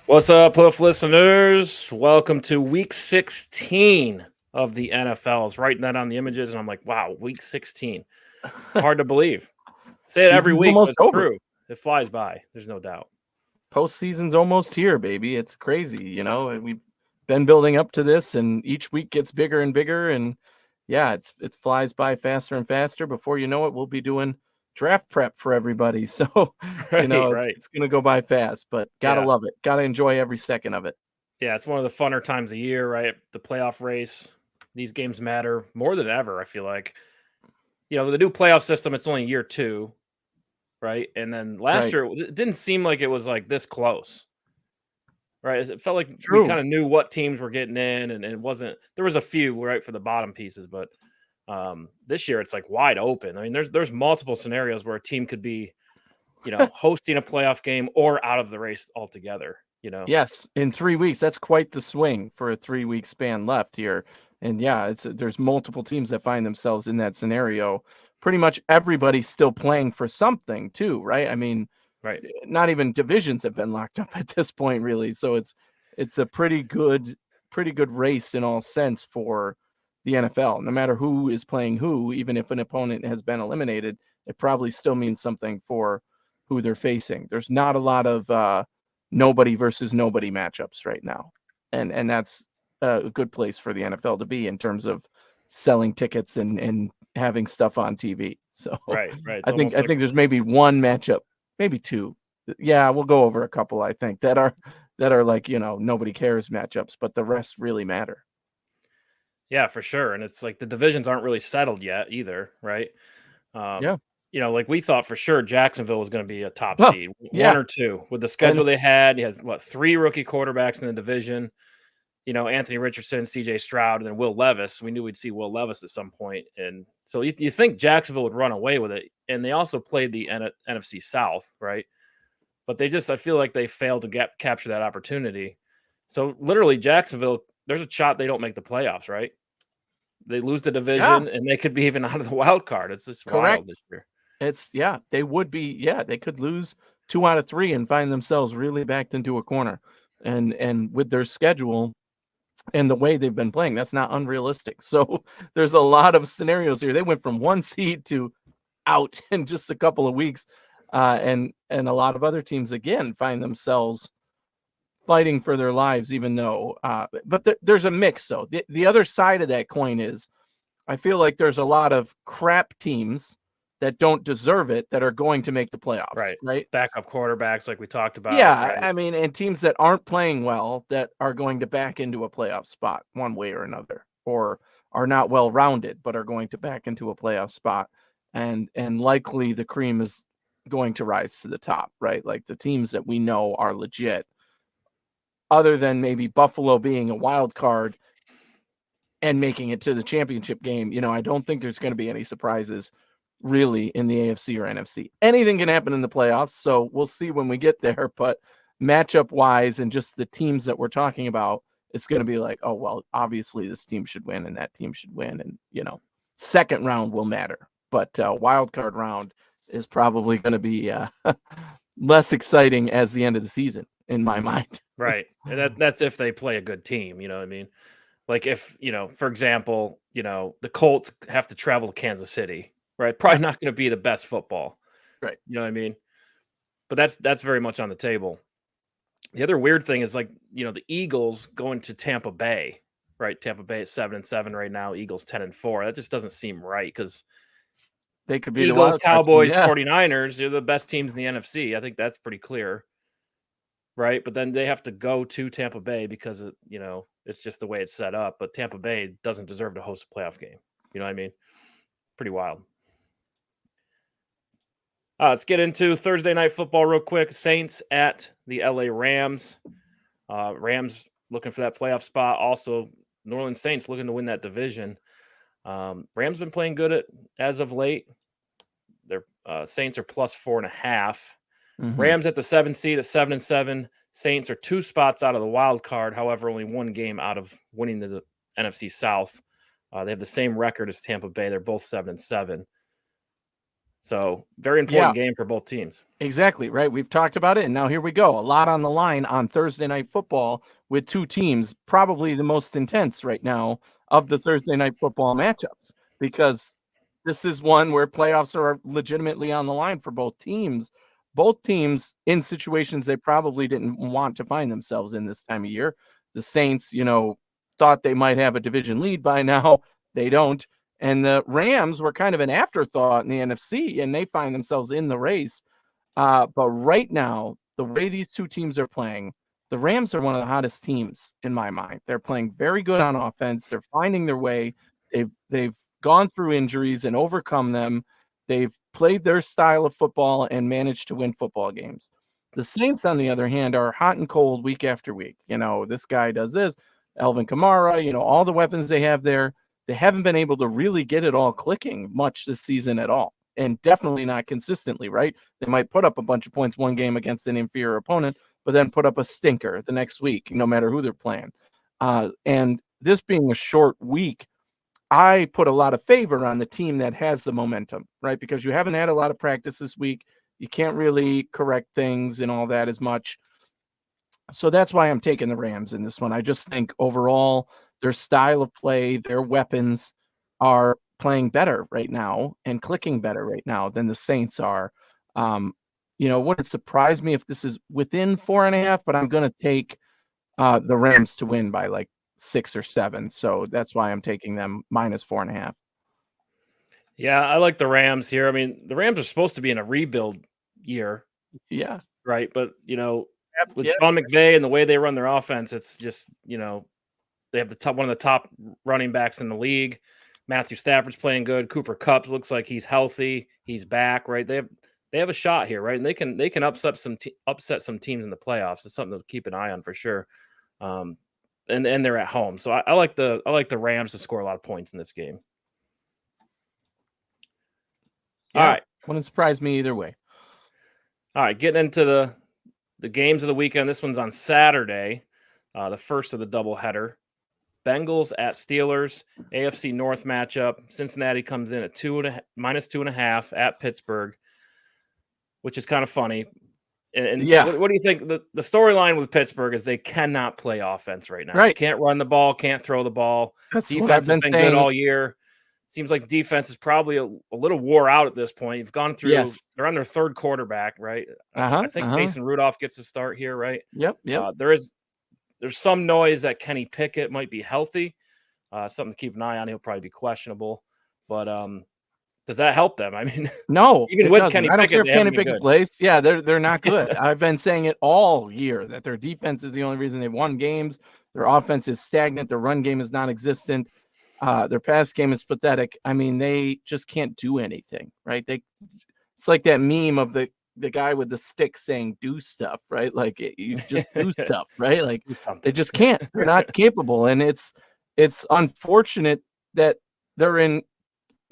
What's up, Hoof listeners? Welcome to week 16 of the NFL. I was writing that on the images, and I'm like, wow, week 16. Hard to believe. Say it every Season's week, but almost it's over. true. It flies by. There's no doubt. Postseason's almost here, baby. It's crazy, and we've been building up to this, and each week gets bigger and bigger, and yeah, it flies by faster and faster. Before you know it, we'll be doing draft prep for everybody. So, Right, it's right. it's gonna go by fast, but gotta Yeah. love it. Gotta enjoy every second of it. Yeah, it's one of the funner times of year, right? The playoff race. These games matter more than ever, I feel like. The new playoff system, it's only year two, right? And then last Right. year, it didn't seem like it was like this close. Right, it felt like we True. kinda knew what teams were getting in, and it wasn't there was a few, right, for the bottom pieces, but, this year, it's, like, wide open. I mean, there's multiple scenarios where a team could be, hosting a playoff game or out of the race altogether, you know? Yes, in 3 weeks, that's quite the swing for a 3-week span left here, and yeah, there's multiple teams that find themselves in that scenario. Pretty much everybody's still playing for something too, right? I mean, Right. not even divisions have been locked up at this point really, so it's a pretty good race in all sense for the NFL. No matter who is playing who, even if an opponent has been eliminated, it probably still means something for who they're facing. There's not a lot of, nobody versus nobody matchups right now. And that's a good place for the NFL to be in terms of selling tickets and having stuff on TV. So Right, right, it's I think almost I like think there's maybe one matchup, maybe two. Yeah, we'll go over a couple I think that are like, nobody cares matchups, but the rest really matter. yeah, for sure, and it's like the divisions aren't really settled yet either, right? Um, Yeah. like, we thought for sure Jacksonville was gonna be a top Well, seed, 1 yeah. or 2. With the And schedule they had, you had, what, 3 rookie quarterbacks in the division. Anthony Richardson, CJ Stroud, and then Will Levis. We knew we'd see Will Levis at some point. And so you think Jacksonville would run away with it. And they also played the NFC South, right? But I feel like they failed to capture that opportunity. So literally, Jacksonville, there's a shot they don't make the playoffs, right? They lose the yeah, division and they could be even out of the wild card. It's just wild this correct. year. They would be, they could lose 2 out of 3 and find themselves really backed into a corner. And with their schedule and the way they've been playing, that's not unrealistic. So there's a lot of scenarios here. They went from 1 seed to out in just a couple of weeks. And a lot of other teams again find themselves fighting for their lives, even though but there's a mix though. The other side of that coin is I feel like there's a lot of crap teams that don't deserve it that are going to make the playoffs, Right. right? Backup quarterbacks, like we talked about, Yeah, right? I mean, and teams that aren't playing well that are going to back into a playoff spot one way or another, or are not well rounded but are going to back into a playoff spot, and likely the cream is going to rise to the top, right? Like the teams that we know are legit, other than maybe Buffalo being a wild card and making it to the championship game. I don't think there's going to be any surprises really in the AFC or NFC. Anything can happen in the playoffs, so we'll see when we get there. But matchup wise and just the teams that we're talking about, it's going to be like, oh, well, obviously this team should win and that team should win. And, second round will matter. But wild card round is probably going to be less exciting as the end of the season, in my mind. Right. And that's if they play a good team, you know what I mean? Like if, for example, the Colts have to travel to Kansas City, right? Yeah, Probably not going to be the best football. right. You know what I mean? But that's very much on the table. The other weird thing is like, the Eagles going to Tampa Bay, right? Tampa Bay is 7-7 right now, Eagles 10-4. That just doesn't seem right because They could be the Eagles, wild card team. Cowboys, Yeah. 49ers, they're the best teams in the NFC. I think that's pretty clear. Right, but then they have to go to Tampa Bay because it's just the way it's set up, but Tampa Bay doesn't deserve to host a playoff game. You know what I mean? Pretty wild. Let's get into Thursday night football real quick. Saints at the LA Rams. Rams looking for that playoff spot. Also, New Orleans Saints looking to win that division. Rams been playing good as of late. Their Saints are plus 4.5. Mhm. Rams at the 7 seed at 7-7. Saints are 2 spots out of the wild card. However, only 1 game out of winning the NFC South. They have the same record as Tampa Bay. They're both 7-7. So very important game for both teams. Exactly, right? We've talked about it, and now here we go. A lot on the line on Thursday Night Football with two teams, probably the most intense right now of the Thursday Night Football matchups, because this is one where playoffs are legitimately on the line for both teams. Both teams in situations they probably didn't want to find themselves in this time of year. The Saints, thought they might have a division lead by now. They don't. And the Rams were kind of an afterthought in the NFC, and they find themselves in the race. But right now, the way these two teams are playing, the Rams are one of the hottest teams in my mind. They're playing very good on offense. They're finding their way. They've gone through injuries and overcome them. They've played their style of football and managed to win football games. The Saints, on the other hand, are hot and cold week after week. This guy does this, Alvin Kamara, all the weapons they have there. They haven't been able to really get it all clicking much this season at all. And definitely not consistently, right? They might put up a bunch of points one game against an inferior opponent, but then put up a stinker the next week, no matter who they're playing. And this being a short week, I put a lot of favor on the team that has the momentum, right? Because you haven't had a lot of practice this week. You can't really correct things and all that as much. So that's why I'm taking the Rams in this one. I just think overall, their style of play, their weapons are playing better right now and clicking better right now than the Saints are. Wouldn't surprise me if this is within 4.5, but I'm going to take the Rams to win by like 6 or 7. So that's why I'm taking them minus 4.5. Yeah, I like the Rams here. I mean, the Rams are supposed to be in a rebuild year. Yeah. Right. But, with Sean McVay and the way they run their offense, it's just, they have one of the top running backs in the league. Matthew Stafford's playing good. Cooper Kupp looks like he's healthy. He's back, right? They have a shot here, right? And they can upset some teams in the playoffs. It's something to keep an eye on for sure. And they're at home, so I like the Rams to score a lot of points in this game. Yeah, all right, wouldn't surprise me either way. All right, getting into the games of the weekend. This one's on Saturday, the first of the doubleheader. Bengals at Steelers, AFC North matchup. Cincinnati comes in at minus 2.5 at Pittsburgh, which is kind of funny. And yeah, what do you think? The storyline with Pittsburgh is they cannot play offense right now. Right. They can't run the ball, can't throw the ball. That's defense has been good all year. Seems like defense is probably a little wore out at this point. You've gone through. Yes. They're on their third quarterback, right? I think Mason Rudolph gets to start here, right? Yep. There's some noise that Kenny Pickett might be healthy. Something to keep an eye on. He'll probably be questionable. But does that help them? I mean, no. Even with Kenny Pickett, I don't care if Kenny Pickett plays. Yeah, they're not good. I've been saying it all year that their defense is the only reason they've won games. Their offense is stagnant. Their run game is non-existent. Their pass game is pathetic. I mean, they just can't do anything, right? It's like that meme of the guy with the stick saying do stuff, right? Like you just do stuff, right? Like they just can't. They're not capable. And it's unfortunate that they're in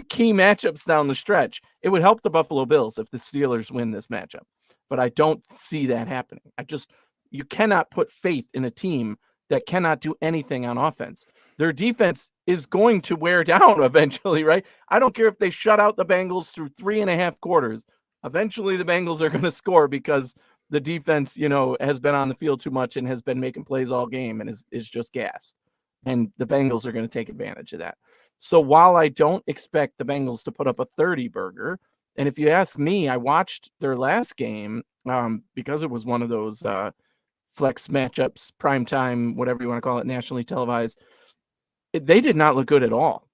key matchups down the stretch. It would help the Buffalo Bills if the Steelers win this matchup, but I don't see that happening. You cannot put faith in a team that cannot do anything on offense. Their defense is going to wear down eventually, right? I don't care if they shut out the Bengals through 3.5 quarters. Eventually the Bengals are going to score because the defense, has been on the field too much and has been making plays all game and is just gassed. And the Bengals are going to take advantage of that. So while I don't expect the Bengals to put up a 30 burger, and if you ask me, I watched their last game because it was one of those flex matchups, primetime, whatever you want to call it, nationally televised. They did not look good at all.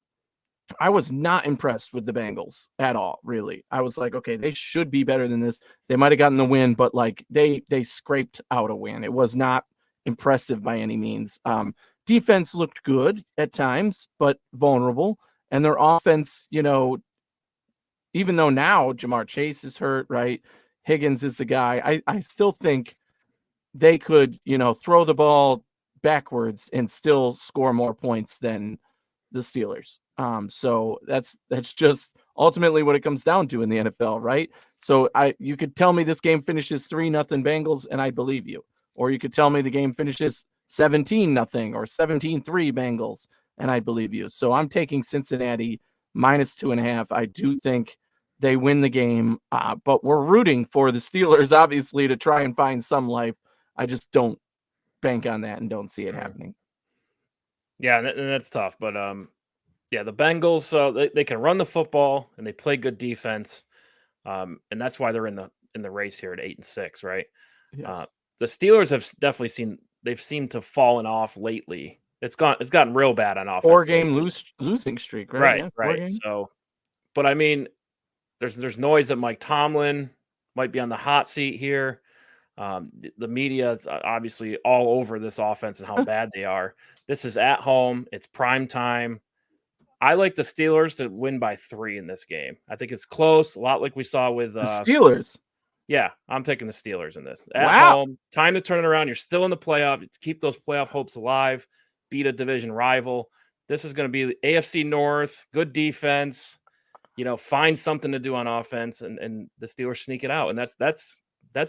I was not impressed with the Bengals at all, really. I was like, okay, they should be better than this. They might have gotten the win, but like they scraped out a win. It was not impressive by any means. Defense looked good at times, but vulnerable. And their offense, even though now Jamar Chase is hurt, right? Higgins is the guy. I still think they could, throw the ball backwards and still score more points than the Steelers. So that's just ultimately what it comes down to in the NFL, right? So you could tell me this game finishes 3-0 Bengals, and I believe you. Or you could tell me the game finishes 17-0 or 17-3 Bengals, and I believe you. So I'm taking Cincinnati minus 2.5. I do think they win the game. But we're rooting for the Steelers, obviously, to try and find some life. I just don't bank on that and don't see it happening. Yeah, and that's tough. But yeah, the Bengals, they can run the football and they play good defense, and that's why they're in the race here at 8-6, right? Yes. The Steelers have definitely seemed to fallen off lately. It's gotten real bad on offense. 4-game losing streak, right? Right, Yeah, right. So, but I mean, there's noise that Mike Tomlin might be on the hot seat here. The media is obviously all over this offense and how bad they are. This is at home. It's prime time. I like the Steelers to win by 3 in this game. I think it's close, a lot like we saw with the Steelers. Yeah, I'm picking the Steelers in this. Wow. At home, time to turn it around. You're still in the playoff. Keep those playoff hopes alive. Beat a division rival. This is going to be the AFC North. Good defense. Find something to do on offense, and the Steelers sneak it out. And that's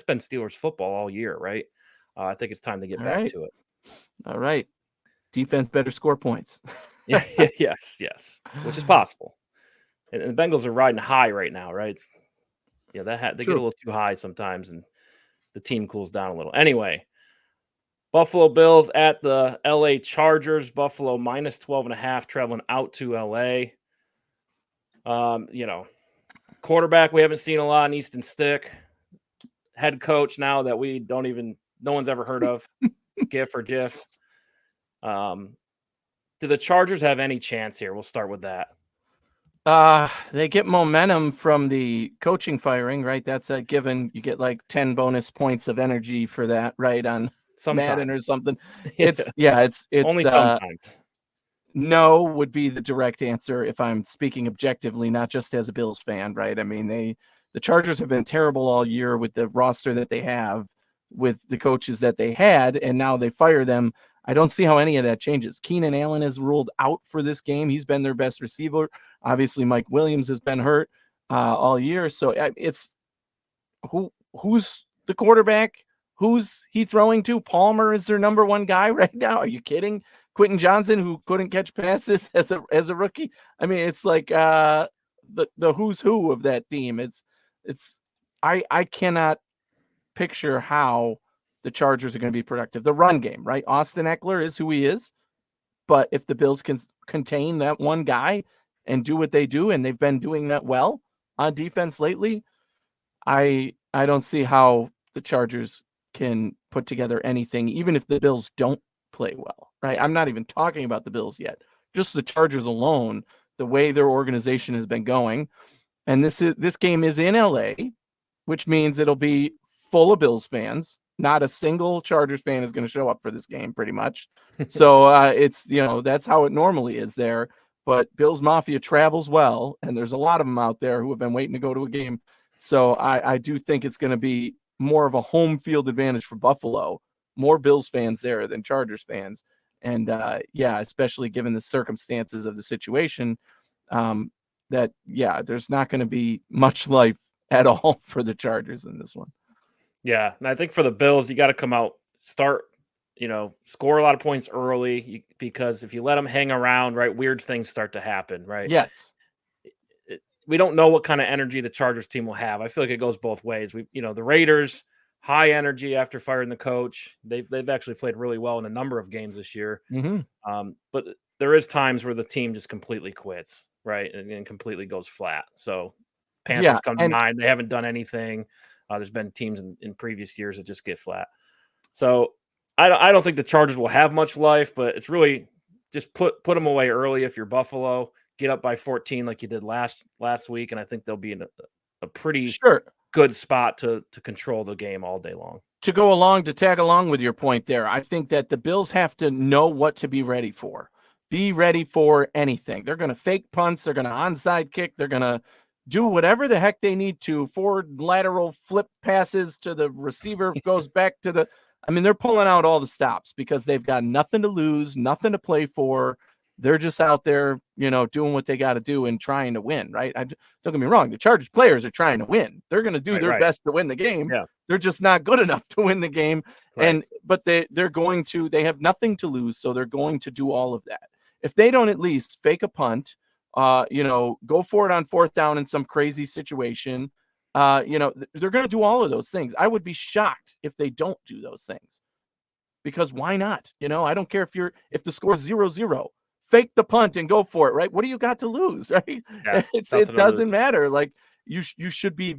been Steelers football all year, right? I think it's time to get back to it. All right. Defense better score points. Yes, which is possible. And the Bengals are riding high right now, right? They get a little too high sometimes, and the team cools down a little. Anyway, Buffalo Bills at the LA Chargers. Buffalo minus 12.5, traveling out to LA. Quarterback we haven't seen a lot in Easton Stick. Head coach now that no one's ever heard of, GIF or JIF. Do the Chargers have any chance here? We'll start with that. They get momentum from the coaching firing, right? That's a given. You get like 10 bonus points of energy for that, right? On Madden or something. It's only sometimes. No would be the direct answer if I'm speaking objectively, not just as a Bills fan, right? I mean, the Chargers have been terrible all year with the roster that they have, with the coaches that they had, and now they fire them. I don't see how any of that changes. Keenan Allen is ruled out for this game. He's been their best receiver. Obviously, Mike Williams has been hurt all year. So it's who's the quarterback? Who's he throwing to? Palmer is their number one guy right now. Are you kidding? Quentin Johnson, who couldn't catch passes as a rookie. I mean, it's like the who's who of that team. I cannot picture how the Chargers are going to be productive. The run game, right? Austin Eckler is who he is. But if the Bills can contain that one guy and do what they do, and they've been doing that well on defense lately, I don't see how the Chargers can put together anything, even if the Bills don't play well, right? I'm not even talking about the Bills yet. Just the Chargers alone, the way their organization has been going. And this game is in LA, which means it'll be full of Bills fans. Not a single Chargers fan is going to show up for this game, pretty much. So it's, that's how it normally is there. But Bills Mafia travels well, and there's a lot of them out there who have been waiting to go to a game. So I do think it's going to be more of a home field advantage for Buffalo. More Bills fans there than Chargers fans. And especially given the circumstances of the situation, there's not going to be much life at all for the Chargers in this one. Yeah, and I think for the Bills, you got to come out, start, score a lot of points early, because if you let them hang around, right, weird things start to happen, right? Yes. We don't know what kind of energy the Chargers team will have. I feel like it goes both ways. The Raiders, high energy after firing the coach. They've actually played really well in a number of games this year. Mm-hmm. But there is times where the team just completely quits, right, and completely goes flat. So Panthers come to mind. They haven't done anything. There's been teams in previous years that just get flat. So I don't think the Chargers will have much life, but it's really just put them away early if you're Buffalo. Get up by 14 like you did last week, and I think they'll be in a pretty good spot to control the game all day long. To tag along with your point there, I think that the Bills have to know what to be ready for. Be ready for anything. They're going to fake punts. They're going to onside kick. They're going to do whatever the heck they need to. Forward lateral flip passes to the receiver goes back to the. I mean, they're pulling out all the stops because they've got nothing to lose, nothing to play for. They're just out there, doing what they got to do and trying to win, right? Don't get me wrong. The Chargers players are trying to win. They're going to do their best to win the game. Yeah. They're just not good enough to win the game. Right. But they have nothing to lose. So they're going to do all of that. If they don't at least fake a punt Go for it on fourth down in some crazy situation. They're going to do all of those things. I would be shocked if they don't do those things, because why not? I don't care if the score is 0-0, fake the punt and go for it, right? What do you got to lose, right? Yeah, it doesn't matter. Like you should be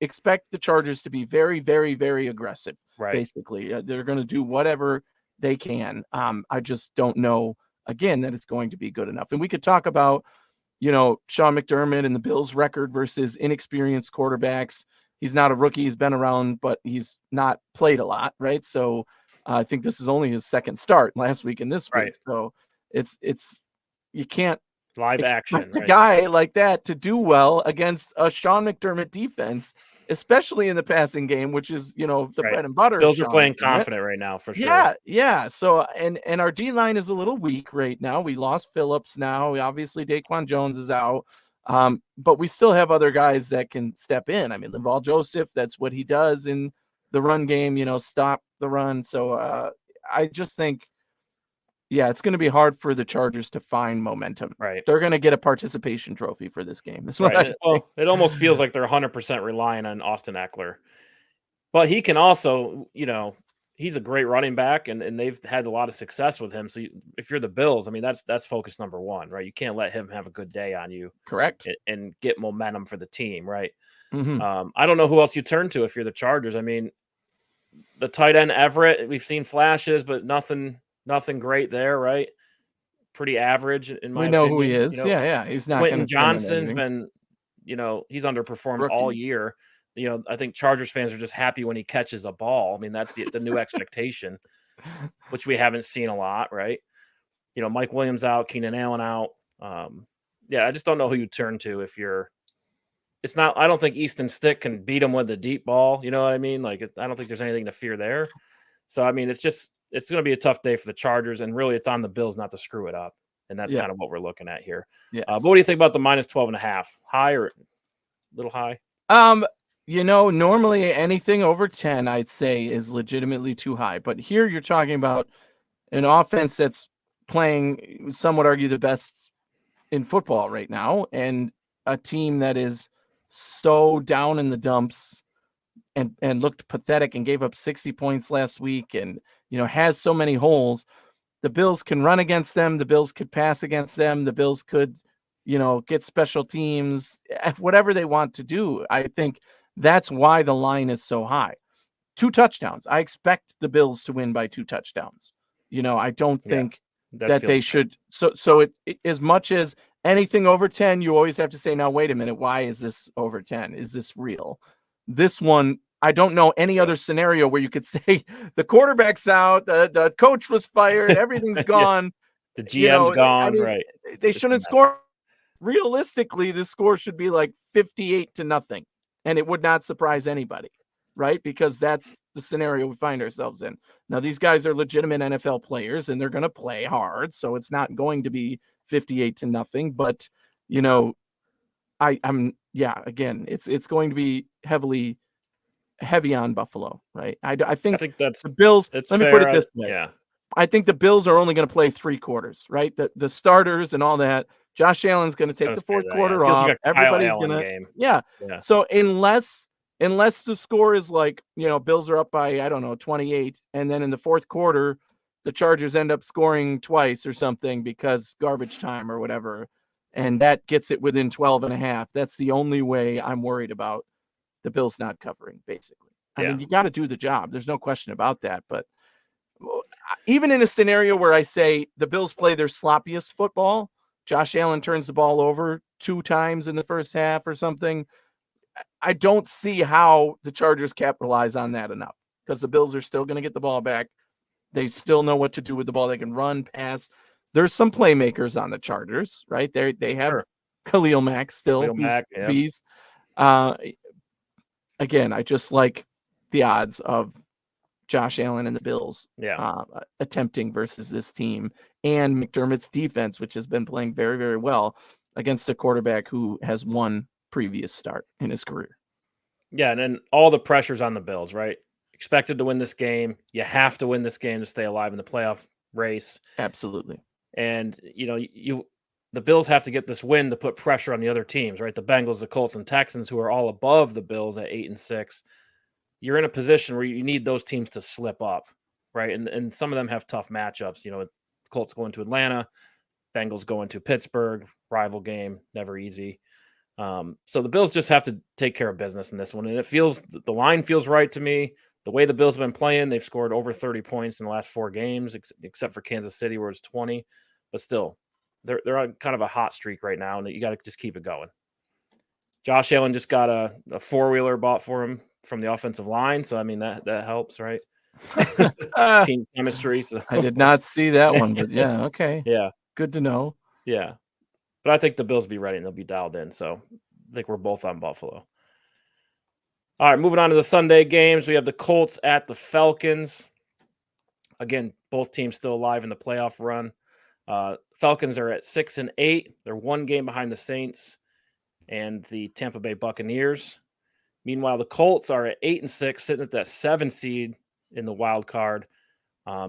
expect the Chargers to be very, very, very aggressive. Right. Basically, they're going to do whatever they can. I just don't know, again, that it's going to be good enough. And we could talk about, Sean McDermott and the Bills' record versus inexperienced quarterbacks. He's not a rookie. He's been around, but he's not played a lot, right? So I think this is only his second start last week and this week. So it's you can't live action a guy like that to do well against a Sean McDermott defense, especially in the passing game, which is, the bread and butter. Bills are playing confident right now, for sure. Yeah. So, and our D line is a little weak right now. We lost Phillips now. Obviously, Daquan Jones is out. But we still have other guys that can step in. I mean, Linval Joseph, that's what he does in the run game, stop the run. So I just think, it's going to be hard for the Chargers to find momentum. Right. They're going to get a participation trophy for this game. That's right. It almost feels like they're 100% relying on Austin Eckler. But he can also, he's a great running back, and they've had a lot of success with him. So if you're the Bills, I mean, that's focus number one, right? You can't let him have a good day on you. Correct. And get momentum for the team, right? Mm-hmm. I don't know who else you turn to if you're the Chargers. I mean, the tight end Everett, we've seen flashes, but nothing great there, right? Pretty average in my opinion. We know who he is. Yeah. He's not. Quentin Johnson's been, he's underperformed all year. I think Chargers fans are just happy when he catches a ball. I mean, that's the new expectation, which we haven't seen a lot, right? Mike Williams out, Keenan Allen out. I just don't know who you turn to if you're. It's not. I don't think Easton Stick can beat him with the deep ball. You know what I mean? Like, I don't think there's anything to fear there. So I mean, it's going to be a tough day for the Chargers, and really, it's on the Bills not to screw it up, and that's kind of what we're looking at here. Yes. But what do you think about the -12.5? High or a little high? Normally anything over 10, I'd say, is legitimately too high. But here you're talking about an offense that's playing, some would argue, the best in football right now, and a team that is so down in the dumps and looked pathetic and gave up 60 points last week and, has so many holes. The Bills can run against them. The Bills could pass against them. The Bills could, get special teams, whatever they want to do. I think that's why the line is so high. 2 touchdowns. I expect the Bills to win by 2 touchdowns. I don't think that they should. So it as much as anything over 10, you always have to say, now, wait a minute, why is this over 10? Is this real? This one, I don't know any other scenario where you could say the quarterback's out, the coach was fired, everything's gone. The GM's gone, right. They shouldn't score. Realistically, the score should be like 58-0, and it would not surprise anybody, right? Because that's the scenario we find ourselves in. Now, these guys are legitimate NFL players, and they're going to play hard, so it's not going to be 58-0. But, again, it's going to be heavy on Buffalo, right? I think that's the Bills. Let me put it this way. Yeah. I think the Bills are only going to play 3 quarters, right? The starters and all that. Josh Allen's going to take the 4th quarter off. Like everybody's going to, yeah. So unless the score is like, Bills are up by, I don't know, 28, and then in the 4th quarter, the Chargers end up scoring twice or something because garbage time or whatever, and that gets it within 12.5. That's the only way I'm worried about the Bills not covering, basically. I mean, you got to do the job. There's no question about that. But even in a scenario where I say the Bills play their sloppiest football, Josh Allen turns the ball over 2 times in the first half or something, I don't see how the Chargers capitalize on that enough, because the Bills are still going to get the ball back. They still know what to do with the ball. They can run, pass. There's some playmakers on the Chargers, right? They have Khalil Mack still. Bees. Again, I just like the odds of Josh Allen and the Bills attempting versus this team, and McDermott's defense, which has been playing very, very well against a quarterback who has one previous start in his career. Yeah, and then all the pressure's on the Bills, right? Expected to win this game. You have to win this game to stay alive in the playoff race. Absolutely. And, the Bills have to get this win to put pressure on the other teams, right? The Bengals, the Colts, and Texans, who are all above the Bills at 8-6. You're in a position where you need those teams to slip up, right? And some of them have tough matchups. Colts going to Atlanta, Bengals going to Pittsburgh, rival game, never easy. So the Bills just have to take care of business in this one. And the line feels right to me. The way the Bills have been playing, they've scored over 30 points in the last 4 games, except for Kansas City where it's 20. But still, they're on kind of a hot streak right now, and you got to just keep it going. Josh Allen just got a 4-wheeler bought for him from the offensive line. So, I mean, that helps, right? Team chemistry. So. I did not see that one, but yeah, okay. Yeah. Good to know. Yeah. But I think the Bills will be ready and they'll be dialed in. So I think we're both on Buffalo. All right, moving on to the Sunday games. We have the Colts at the Falcons. Again, both teams still alive in the playoff run. Falcons are at 6-8. They're 1 game behind the Saints and the Tampa Bay Buccaneers. Meanwhile, the Colts are at 8-6, sitting at that 7 seed in the wild card.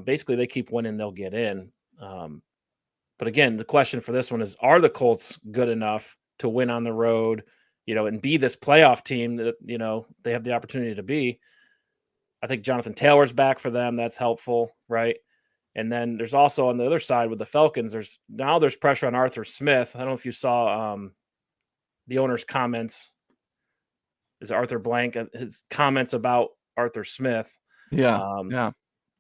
Basically, they keep winning, they'll get in. But again, the question for this one is, are the Colts good enough to win on the road, and be this playoff team that, they have the opportunity to be? I think Jonathan Taylor's back for them. That's helpful, right? And then there's also on the other side with the Falcons, there's pressure on Arthur Smith. I don't know if you saw the owner's comments. Is Arthur Blank? His comments about Arthur Smith. Yeah.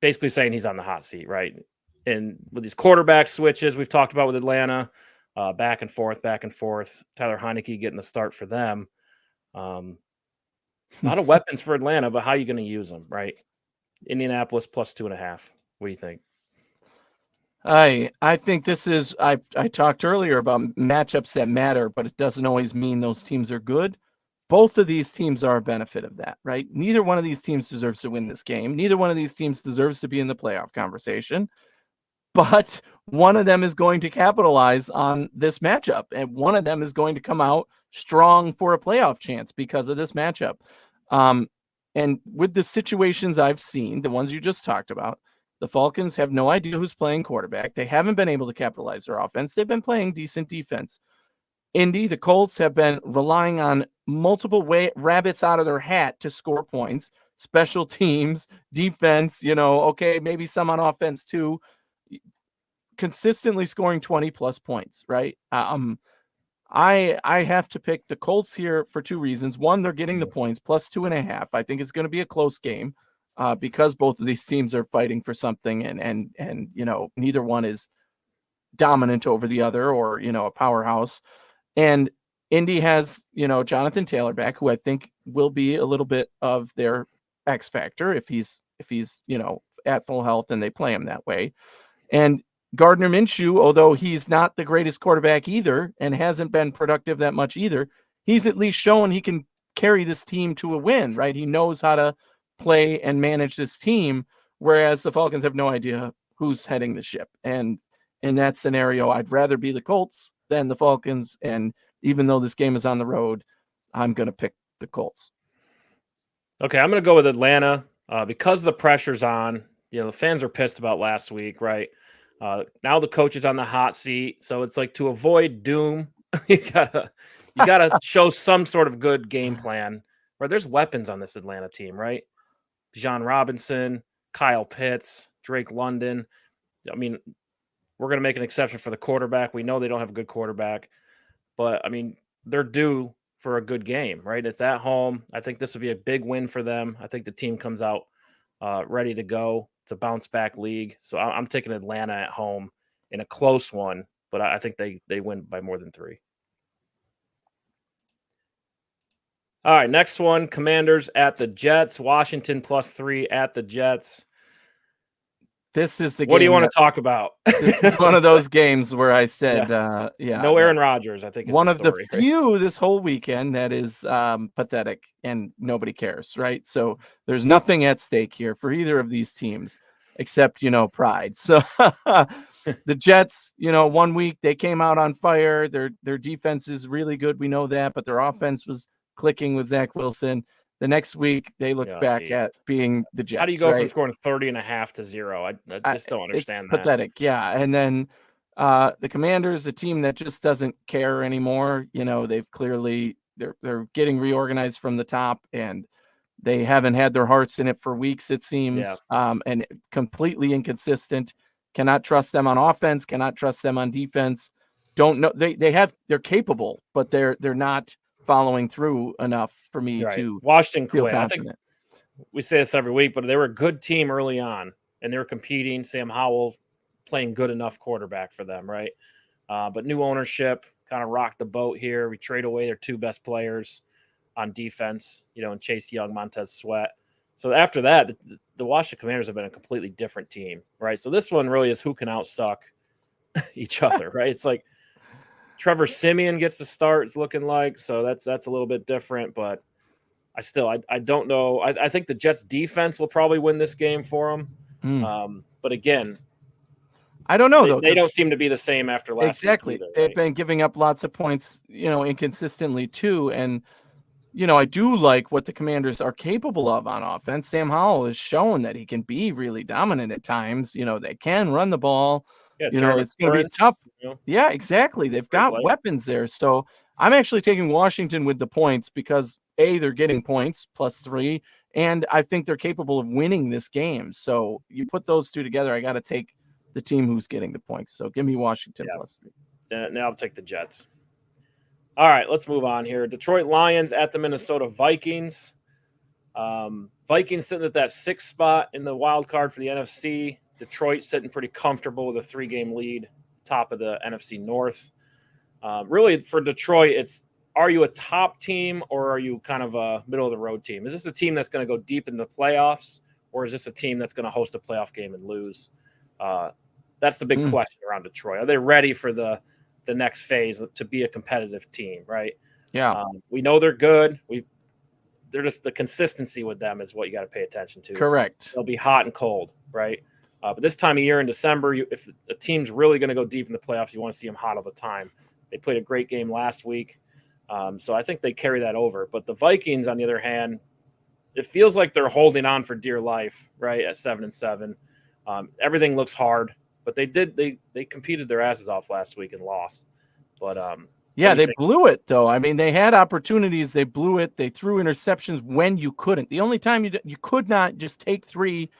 Basically saying he's on the hot seat, right? And with these quarterback switches we've talked about with Atlanta, back and forth, Tyler Heineke getting the start for them. A lot of weapons for Atlanta, but how are you going to use them, right? Indianapolis plus 2.5. What do you think? I think this is, I talked earlier about matchups that matter, but it doesn't always mean those teams are good. Both of these teams are a benefit of that, right? Neither one of these teams deserves to win this game. Neither one of these teams deserves to be in the playoff conversation. But one of them is going to capitalize on this matchup, and one of them is going to come out strong for a playoff chance because of this matchup. And with the situations I've seen, the ones you just talked about, the Falcons have no idea who's playing quarterback. They haven't been able to capitalize their offense. They've been playing decent defense. The Colts have been relying on multiple rabbits out of their hat to score points, special teams, defense, okay, maybe some on offense too, consistently scoring 20 plus points, right? I have to pick the Colts here for 2 reasons. One, they're getting the points plus 2.5. I think it's going to be a close game because both of these teams are fighting for something and neither one is dominant over the other or, a powerhouse. And Indy has, Jonathan Taylor back, who I think will be a little bit of their X factor if he's at full health and they play him that way. And Gardner Minshew, although he's not the greatest quarterback either and hasn't been productive that much either, he's at least shown he can carry this team to a win, right? He knows how to play and manage this team, whereas the Falcons have no idea who's heading the ship. And in that scenario, I'd rather be the Colts than the Falcons. And even though this game is on the road, I'm going to pick the Colts. Okay, I'm going to go with Atlanta because the pressure's on. The fans are pissed about last week, right? Now the coach is on the hot seat, so it's like to avoid doom, you gotta show some sort of good game plan. Where there's weapons on this Atlanta team, right? Bijan Robinson, Kyle Pitts, Drake London. I mean, we're gonna make an exception for the quarterback. We know they don't have a good quarterback, but I mean, they're due for a good game, right? It's at home. I think this will be a big win for them. I think the team comes out ready to go. It's a bounce back league. So I'm taking Atlanta at home in a close one, but I think they win by more than 3. All right, next one, Commanders at the Jets. Washington plus 3 at the Jets. This is the game. What do you want to talk about? This is one of those games where I said, no Aaron Rodgers, I think. Is one of story, the few this whole weekend that is pathetic and nobody cares, right? So there's nothing at stake here for either of these teams except, pride. So the Jets, 1 week they came out on fire. Their defense is really good. We know that, but their offense was clicking with Zach Wilson. The next week, they look back at being the Jets. How do you go from scoring 30.5 to 0? I just don't understand that. Pathetic, yeah. And then The Commanders, a team that just doesn't care anymore. They've clearly they're getting reorganized from the top, and they haven't had their hearts in it for weeks, it seems. And completely inconsistent. Cannot trust them on offense. Cannot trust them on defense. Don't know they're capable, but they're not following through enough for me to Washington feel quit. confident. I think we say this every week, but they were a good team early on, and they were competing. Sam Howell playing good enough quarterback for them, right? But new ownership kind of rocked the boat here. We trade away their two best players on defense, and Chase Young, Montez Sweat. So after that, the Washington Commanders have been a completely different team, right? So this one really is who can outsuck each other, right? It's like Trevor Siemian gets the start, it's looking like. So that's a little bit different, but I don't know. I think the Jets defense will probably win this game for them. But again, I don't know, though. They don't seem to be the same after last week either, They've been giving up lots of points, inconsistently too. And, I do like what the Commanders are capable of on offense. Sam Howell has shown that he can be really dominant at times. They can run the ball. It's going to be tough. Yeah, exactly. They've got weapons there. So I'm actually taking Washington with the points because they're getting points +3, and I think they're capable of winning this game. So you put those two together, I got to take the team who's getting the points. So give me Washington +3. Now I'll take the Jets. All right, let's move on here. Detroit Lions at the Minnesota Vikings. Vikings sitting at that 6th spot in the wild card for the NFC. Detroit sitting pretty comfortable with a 3-game lead, top of the NFC North. Really, for Detroit, are you a top team or are you kind of a middle-of-the-road team? Is this a team that's going to go deep in the playoffs, or is this a team that's going to host a playoff game and lose? That's the big question around Detroit. Are they ready for the next phase to be a competitive team, right? Yeah. We know they're good. They're just the consistency with them is what you got to pay attention to. Correct. They'll be hot and cold, right? But this time of year in December, if a team's really going to go deep in the playoffs, you want to see them hot all the time. They played a great game last week. So I think they carry that over. But the Vikings, on the other hand, it feels like they're holding on for dear life, right, at 7-7. Everything looks hard, but they competed their asses off last week and lost. But they blew it, though. I mean, they had opportunities. They blew it. They threw interceptions when you couldn't. The only time you could not just take 3,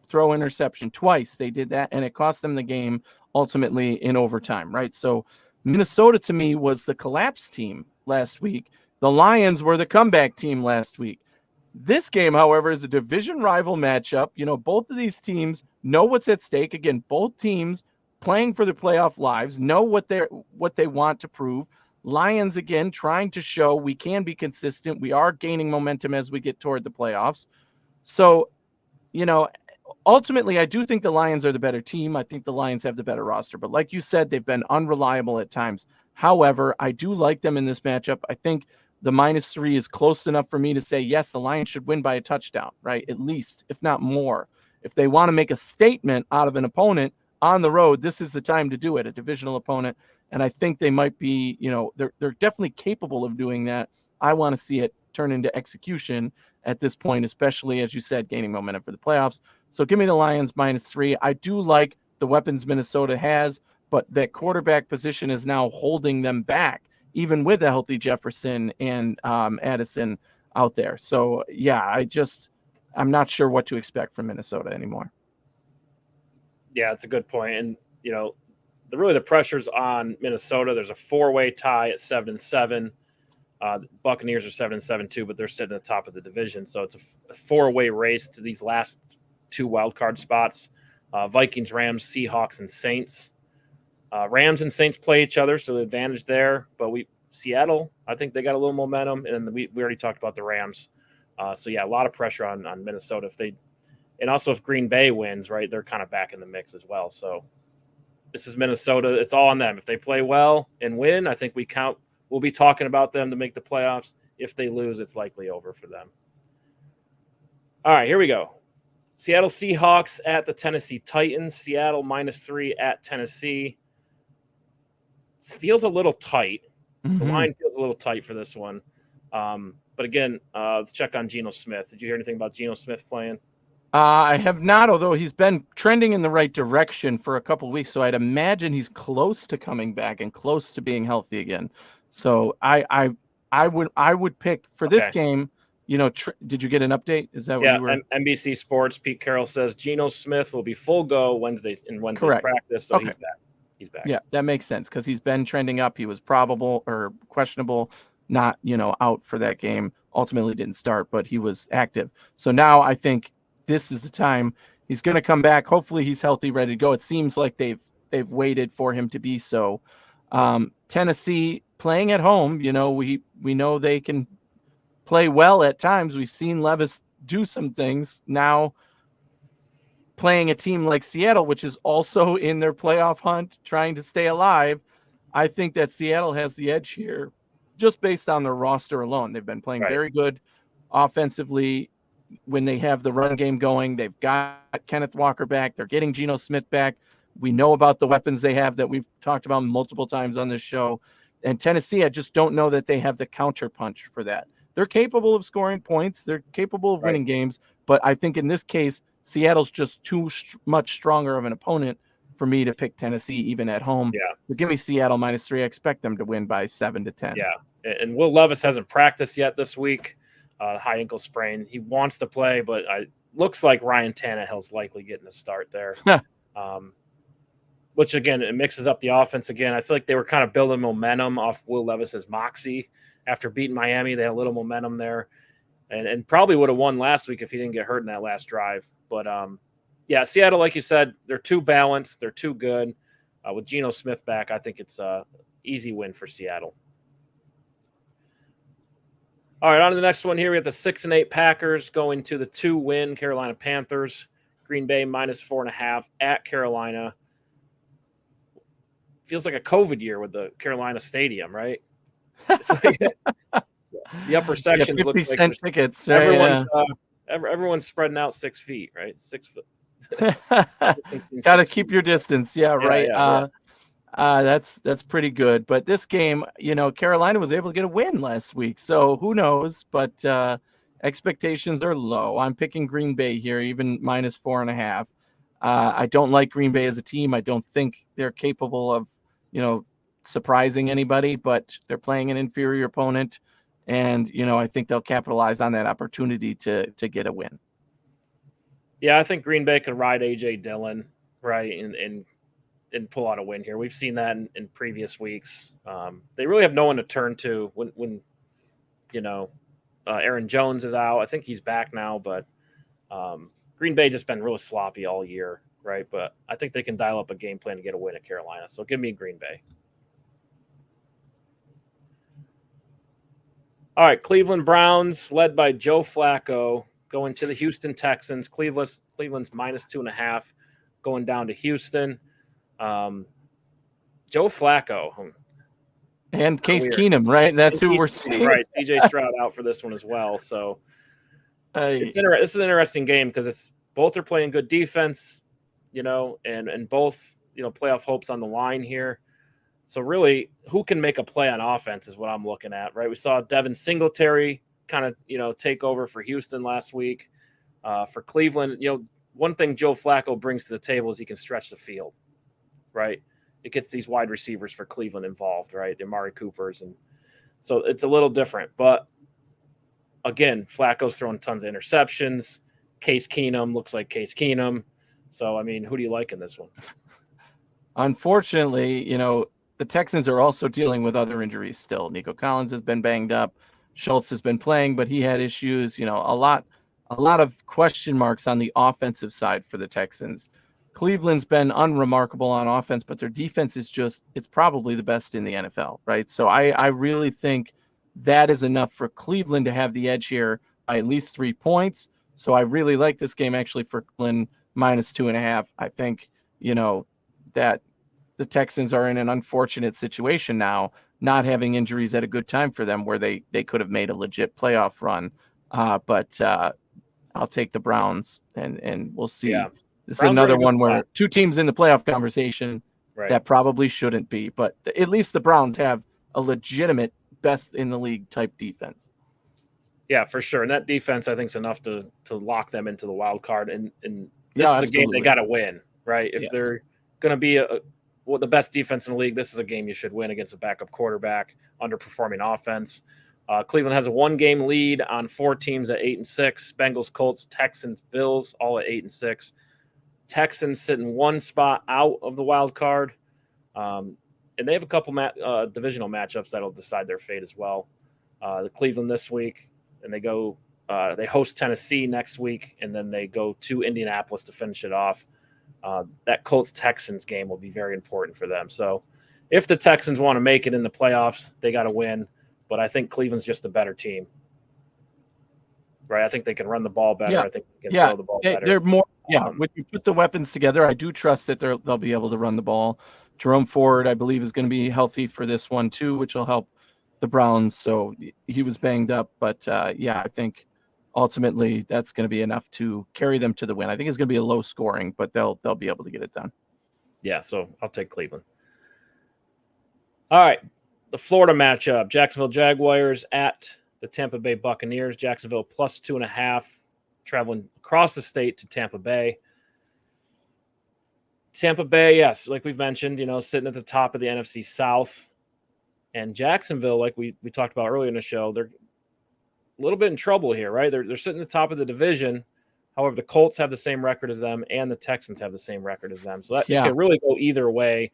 throw interception twice. They did that, and it cost them the game ultimately in overtime, right? So Minnesota, to me, was the collapse team last week. The Lions were the comeback team last week. This game, however, is a division rival matchup. Both of these teams know what's at stake. Again, both teams playing for their playoff lives, know what they want to prove. Lions, again, trying to show we can be consistent. We are gaining momentum as we get toward the playoffs. So, ultimately, I do think the Lions are the better team. I think the Lions have the better roster. But like you said, they've been unreliable at times. However, I do like them in this matchup. I think the -3 is close enough for me to say, yes, the Lions should win by a touchdown, right? At least, if not more. If they want to make a statement out of an opponent on the road, this is the time to do it, a divisional opponent. And I think they might be, they're definitely capable of doing that. I want to see it turn into execution at this point, especially, as you said, gaining momentum for the playoffs. So give me the Lions -3. I do like the weapons Minnesota has, but that quarterback position is now holding them back, even with a healthy Jefferson and Addison out there. So, yeah, I'm not sure what to expect from Minnesota anymore. Yeah, it's a good point. And, the pressure's on Minnesota. There's a 4-way tie at 7-7. The Buccaneers are 7-7 too, but they're sitting at the top of the division. So it's a 4-way race to these last 2 wildcard spots. Vikings, Rams, Seahawks, and Saints. Rams and Saints play each other, so the advantage there. But Seattle, I think they got a little momentum, and we already talked about the Rams. So yeah, a lot of pressure on Minnesota and also if Green Bay wins, right, they're kind of back in the mix as well. So this is Minnesota. It's all on them. If they play well and win, I think we'll be talking about them to make the playoffs. If they lose, it's likely over for them. All right, here we go. Seattle Seahawks at the Tennessee Titans. Seattle -3 at Tennessee. Feels a little tight. Mm-hmm. The line feels a little tight for this one. But again, let's check on Geno Smith. Did you hear anything about Geno Smith playing? I have not, although he's been trending in the right direction for a couple of weeks. So I'd imagine he's close to coming back and close to being healthy again. So I would pick for this Okay. game. Did you get an update? Is that what Yeah, you were? NBC Sports, Pete Carroll says Geno Smith will be full go Wednesday's Correct. practice. So Okay. He's back. Yeah, that makes sense because he's been trending up. He was probable or questionable, not out for that game. Ultimately didn't start, but he was active. So now I think this is the time he's going to come back. Hopefully he's healthy, ready to go. It seems like they've waited for him to be so. Tennessee playing at home, we know they can play well at times. We've seen Levis do some things. Now playing a team like Seattle, which is also in their playoff hunt, trying to stay alive, I think that Seattle has the edge here just based on their roster alone. They've been playing very good offensively when they have the run game going. They've got Kenneth Walker back. They're getting Geno Smith back. We know about the weapons they have that we've talked about multiple times on this show. And Tennessee, I just don't know that they have the counter punch for that. They're capable of scoring points. They're capable of winning games. But I think in this case, Seattle's just too much stronger of an opponent for me to pick Tennessee, even at home. Yeah. But give me Seattle -3. I expect them to win by 7-10. Yeah. And Will Levis hasn't practiced yet this week. High ankle sprain. He wants to play, but looks like Ryan Tannehill's likely getting a start there. Which, again, it mixes up the offense again. I feel like they were kind of building momentum off Will Levis's moxie after beating Miami. They had a little momentum there. And probably would have won last week if he didn't get hurt in that last drive. But, yeah, Seattle, like you said, they're too balanced. They're too good. With Geno Smith back, I think it's an easy win for Seattle. All right, on to the next one here. We have the 6-8 Packers going to the 2-win Carolina Panthers. Green Bay -4.5 at Carolina. Feels like a COVID year with the Carolina Stadium, right? It's like the upper sections look like 50-cent tickets. Everyone's spreading out 6 feet, right? 6 foot. Got to keep your distance. Yeah, right. Yeah. That's pretty good. But this game, Carolina was able to get a win last week. So who knows? But expectations are low. I'm picking Green Bay here, even -4.5. I don't like Green Bay as a team. I don't think they're capable of, surprising anybody, but they're playing an inferior opponent. And, I think they'll capitalize on that opportunity to get a win. Yeah, I think Green Bay could ride A.J. Dillon, right, and pull out a win here. We've seen that in previous weeks. They really have no one to turn to when Aaron Jones is out. I think he's back now, but Green Bay just been really sloppy all year, right? But I think they can dial up a game plan to get a win at Carolina. So give me Green Bay. All right, Cleveland Browns, led by Joe Flacco, going to the Houston Texans. Cleveland's -2.5, going down to Houston. Joe Flacco. And Case Keenum, right? That's who we're seeing. Right, C.J. Stroud out for this one as well. So this is an interesting game because both are playing good defense, and both, playoff hopes on the line here. So really, who can make a play on offense is what I'm looking at, right? We saw Devin Singletary kind of, take over for Houston last week. For Cleveland, one thing Joe Flacco brings to the table is he can stretch the field, right? It gets these wide receivers for Cleveland involved, right? Amari Coopers. And so it's a little different. But, again, Flacco's throwing tons of interceptions. Case Keenum looks like Case Keenum. So, I mean, who do you like in this one? Unfortunately, the Texans are also dealing with other injuries still. Nico Collins has been banged up. Schultz has been playing, but he had issues. A lot of question marks on the offensive side for the Texans. Cleveland's been unremarkable on offense, but their defense is it's probably the best in the NFL, right? So I really think that is enough for Cleveland to have the edge here by at least 3 points. So I really like this game actually for Cleveland -2.5. I think, that the Texans are in an unfortunate situation now, not having injuries at a good time for them where they could have made a legit playoff run. But I'll take the Browns and we'll see. Yeah. This is another one where two teams in the playoff conversation that probably shouldn't be, but at least the Browns have a legitimate best in the league type defense. Yeah, for sure. And that defense, I think, is enough to lock them into the wild card. And this Yeah, is a game they absolutely. got to win, right? If Yes. they're going to be the best defense in the league, this is a game you should win against a backup quarterback, underperforming offense. Cleveland has a 1-game lead on 4 teams at 8-6. Bengals, Colts, Texans, Bills, all at 8-6. Texans sitting 1 spot out of the wild card. And they have a couple divisional matchups that'll decide their fate as well. The Cleveland this week, and they host Tennessee next week, and then they go to Indianapolis to finish it off. That Colts-Texans game will be very important for them. So if the Texans want to make it in the playoffs, they got to win. But I think Cleveland's just a better team. Right? I think they can run the ball better. Yeah. I think they can throw the ball better. They're more. Yeah, when you put the weapons together, I do trust that they'll be able to run the ball. Jerome Ford, I believe, is going to be healthy for this one too, which will help the Browns. So he was banged up, but yeah, I think ultimately that's going to be enough to carry them to the win. I think it's going to be a low scoring, but they'll be able to get it done. Yeah, so I'll take Cleveland. All right, the Florida matchup: Jacksonville Jaguars at the Tampa Bay Buccaneers. Jacksonville plus 2.5, traveling across the state to Tampa Bay. Tampa Bay, yes, like we've mentioned, sitting at the top of the NFC South. And Jacksonville, like we talked about earlier in the show, they're a little bit in trouble here, right? They're sitting at the top of the division. However, the Colts have the same record as them, and the Texans have the same record as them. So that can really go either way.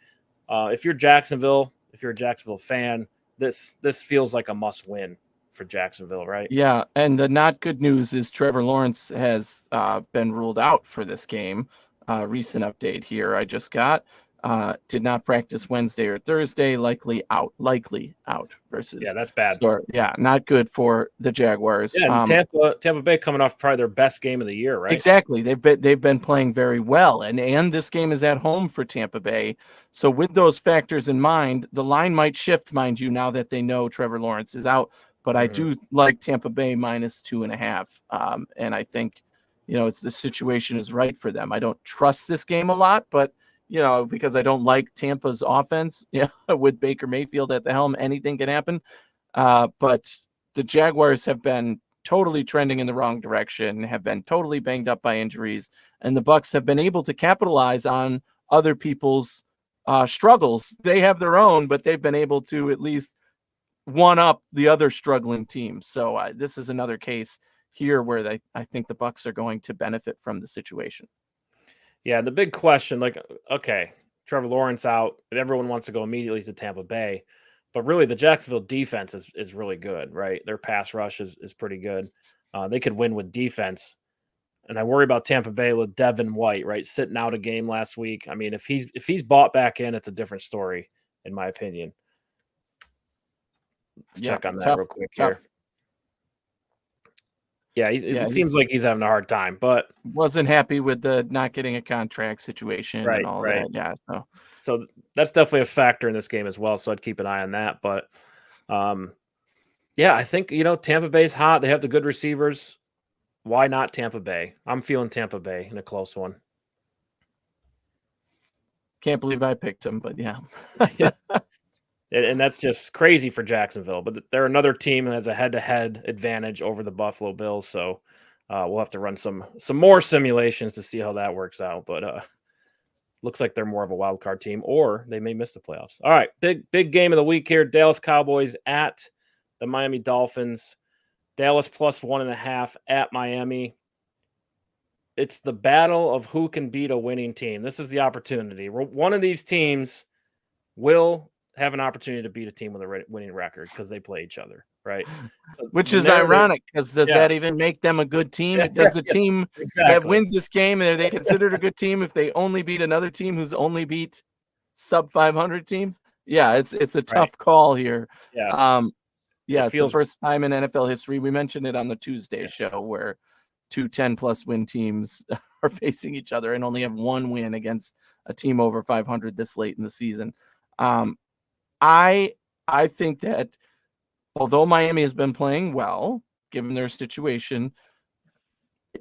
If you're Jacksonville, if you're a Jacksonville fan, this feels like a must-win for Jacksonville, right? Yeah, and the not good news is Trevor Lawrence has been ruled out for this game. Recent update here I just got. Did not practice Wednesday or Thursday, likely out versus. Yeah, that's bad. So, yeah, not good for the Jaguars. Yeah, Tampa Bay coming off probably their best game of the year, right? Exactly. They've been playing very well, and this game is at home for Tampa Bay. So with those factors in mind, the line might shift, mind you, now that they know Trevor Lawrence is out. But I do like Tampa Bay minus 2.5, and I think it's the situation is right for them. I don't trust this game a lot, but because I don't like Tampa's offense, with Baker Mayfield at the helm, anything can happen. But the Jaguars have been totally trending in the wrong direction, have been totally banged up by injuries, and the Bucs have been able to capitalize on other people's struggles. They have their own, but they've been able to at least one up the other struggling teams. So this is another case here where I think the Bucs are going to benefit from the situation. Yeah, the big question, okay, Trevor Lawrence out, everyone wants to go immediately to Tampa Bay, but really the Jacksonville defense is really good, right? Their pass rush is pretty good. They could win with defense, and I worry about Tampa Bay with Devin White, right, sitting out a game last week. I mean, if he's bought back in, it's a different story, in my opinion. Let's check on that real quick here. Yeah, it seems like he's having a hard time, but wasn't happy with the not getting a contract situation and all that. Yeah, so that's definitely a factor in this game as well. So I'd keep an eye on that. But yeah, I think Tampa Bay's hot. They have the good receivers. Why not Tampa Bay? I'm feeling Tampa Bay in a close one. Can't believe I picked him, but yeah. And that's just crazy for Jacksonville. But they're another team that has a head-to-head advantage over the Buffalo Bills. So we'll have to run some more simulations to see how that works out. But looks like they're more of a wild card team, or they may miss the playoffs. All right, big game of the week here. Dallas Cowboys at the Miami Dolphins. Dallas plus 1.5 at Miami. It's the battle of who can beat a winning team. This is the opportunity. One of these teams will have an opportunity to beat a team with a winning record because they play each other, right? So which is ironic because does that even make them a good team? Does the team that wins this game, are they considered a good team if they only beat another team who's only beat sub 500 teams? Yeah, it's a tough call here. Yeah. It's the first time in NFL history. We mentioned it on the Tuesday show where 2 10+ win teams are facing each other and only have one win against a team over 500 this late in the season. I think that although Miami has been playing well, given their situation,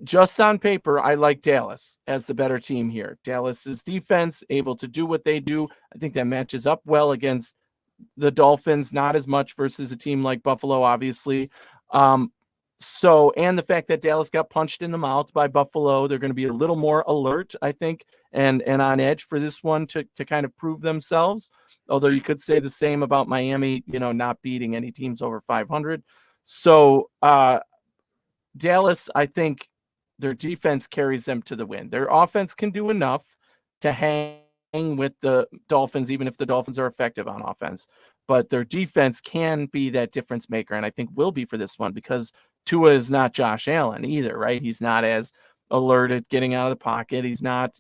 just on paper, I like Dallas as the better team here. Dallas's defense able to do what they do. I think that matches up well against the Dolphins, not as much versus a team like Buffalo, obviously. So, and the fact that Dallas got punched in the mouth by Buffalo, they're going to be a little more alert, I think, and on edge for this one to kind of prove themselves. Although you could say the same about Miami, not beating any teams over 500. So, Dallas, I think their defense carries them to the win. Their offense can do enough to hang with the Dolphins, even if the Dolphins are effective on offense. But their defense can be that difference maker, and I think will be for this one, because Tua is not Josh Allen either, right? He's not as alert at getting out of the pocket. He's not,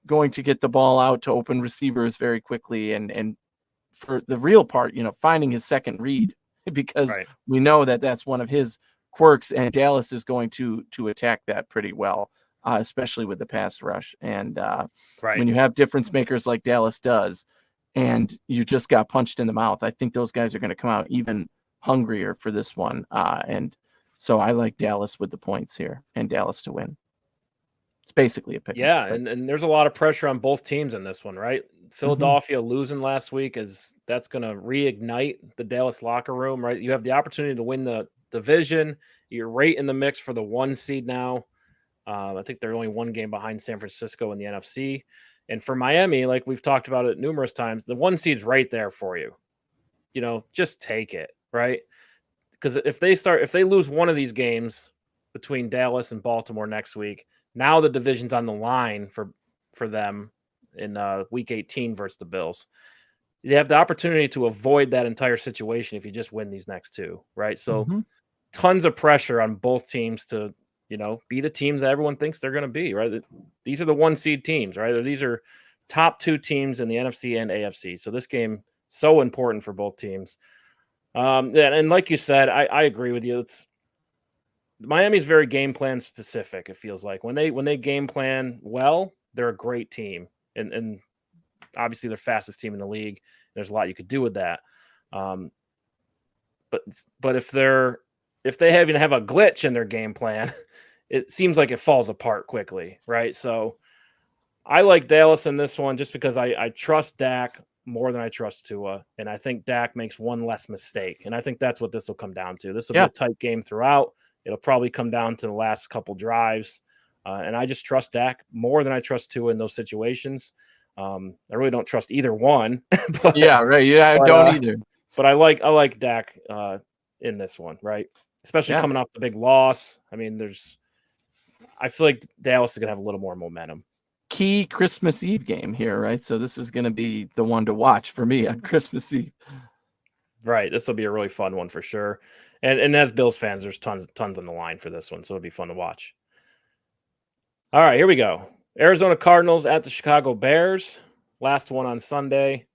going to get the ball out to open receivers very quickly. And for the real part, finding his second read, because we know that that's one of his quirks, and Dallas is going to attack that pretty well, especially with the pass rush. And when you have difference makers like Dallas does, and you just got punched in the mouth, I think those guys are going to come out even hungrier for this one. And so I like Dallas with the points here, and Dallas to win. It's basically a pick. Yeah, and there's a lot of pressure on both teams in this one, right? Philadelphia losing last week that's going to reignite the Dallas locker room, right? You have the opportunity to win the division. You're right in the mix for the 1 seed now. I think they're only 1 game behind San Francisco in the NFC. And for Miami, like we've talked about it numerous times, the 1 seed's right there for you. Just take it, right? Because if they lose one of these games between Dallas and Baltimore next week, now the division's on the line for them in week 18 versus the Bills. You have the opportunity to avoid that entire situation if you just win these next 2, right? So tons of pressure on both teams to, be the teams that everyone thinks they're going to be, right? These are the 1 seed teams, right? These are top 2 teams in the NFC and AFC. So this game, so important for both teams. And like you said, I agree with you. Miami's very game plan specific. It feels like when they game plan well, they're a great team, and obviously they're fastest team in the league. There's a lot you could do with that. But if they have a glitch in their game plan, it seems like it falls apart quickly, right? So I like Dallas in this one just because I trust Dak more than I trust Tua, and I think Dak makes one less mistake, and I think that's what this will come down to. This will be a tight game throughout. It'll probably come down to the last couple drives. And I just trust Dak more than I trust Tua in those situations. I really don't trust either one. I don't either. But I like Dak in this one, right? Especially coming off the big loss. I mean, I feel like Dallas is going to have a little more momentum. Key Christmas Eve game here, right? So this is going to be the one to watch for me on Christmas Eve. Right. This will be a really fun one for sure. And as Bills fans, there's tons on the line for this one, so it'll be fun to watch. All right, here we go. Arizona Cardinals at the Chicago Bears. Last one on Sunday.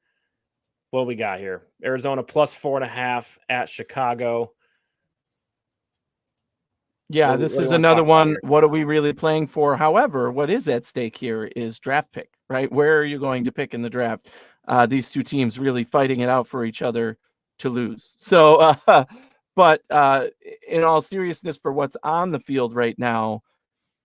What we got here? Arizona plus 4.5 at Chicago. Yeah, this is another one. What are we really playing for? However, what is at stake here is draft pick, right? Where are you going to pick in the draft? These 2 teams really fighting it out for each other to lose. So, but in all seriousness, for what's on the field right now,